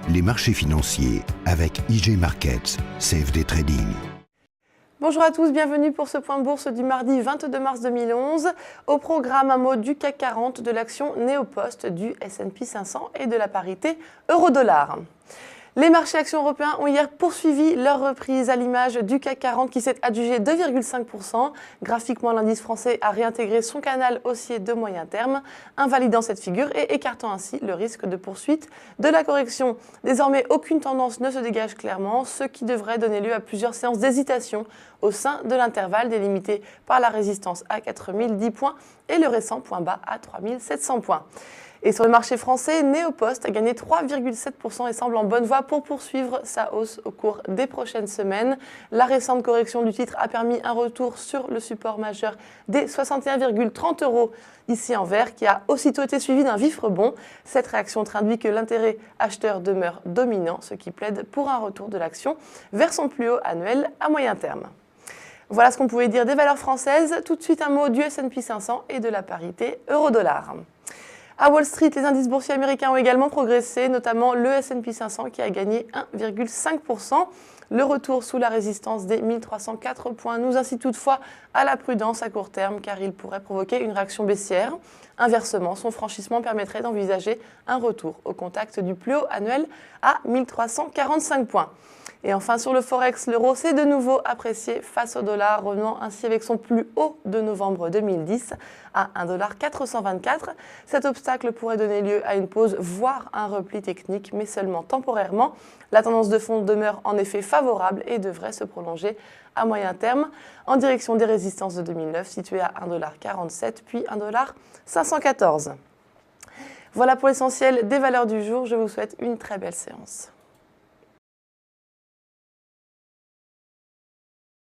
Les marchés financiers avec IG Markets, CFD Trading. Bonjour à tous, bienvenue pour ce point bourse du mardi 22 mars 2011. Au programme, un mot du CAC 40, de l'action Néopost, du S&P 500 et de la parité euro-dollar. Les marchés actions européens ont hier poursuivi leur reprise à l'image du CAC 40 qui s'est adjugé 2,5%. Graphiquement, l'indice français a réintégré son canal haussier de moyen terme, invalidant cette figure et écartant ainsi le risque de poursuite de la correction. Désormais, aucune tendance ne se dégage clairement, ce qui devrait donner lieu à plusieurs séances d'hésitation au sein de l'intervalle délimité par la résistance à 4010 points et le récent point bas à 3700 points. Et sur le marché français, Néopost a gagné 3,7% et semble en bonne voie pour poursuivre sa hausse au cours des prochaines semaines. La récente correction du titre a permis un retour sur le support majeur des 61,30 € ici en vert, qui a aussitôt été suivi d'un vif rebond. Cette réaction traduit que l'intérêt acheteur demeure dominant, ce qui plaide pour un retour de l'action vers son plus haut annuel à moyen terme. Voilà ce qu'on pouvait dire des valeurs françaises. Tout de suite, un mot du S&P 500 et de la parité euro-dollar. À Wall Street, les indices boursiers américains ont également progressé, notamment le S&P 500 qui a gagné 1,5%. Le retour sous la résistance des 1304 points nous incite toutefois à la prudence à court terme car il pourrait provoquer une réaction baissière. Inversement, son franchissement permettrait d'envisager un retour au contact du plus haut annuel à 1345 points. Et enfin, sur le Forex, l'euro s'est de nouveau apprécié face au dollar, revenant ainsi avec son plus haut de novembre 2010 à 1,424 $. Cet obstacle pourrait donner lieu à une pause, voire un repli technique, mais seulement temporairement. La tendance de fond demeure en effet favorable et devrait se prolonger à moyen terme en direction des résistances de 2009 situées à 1,47 $, puis 1,514 $. Voilà pour l'essentiel des valeurs du jour. Je vous souhaite une très belle séance.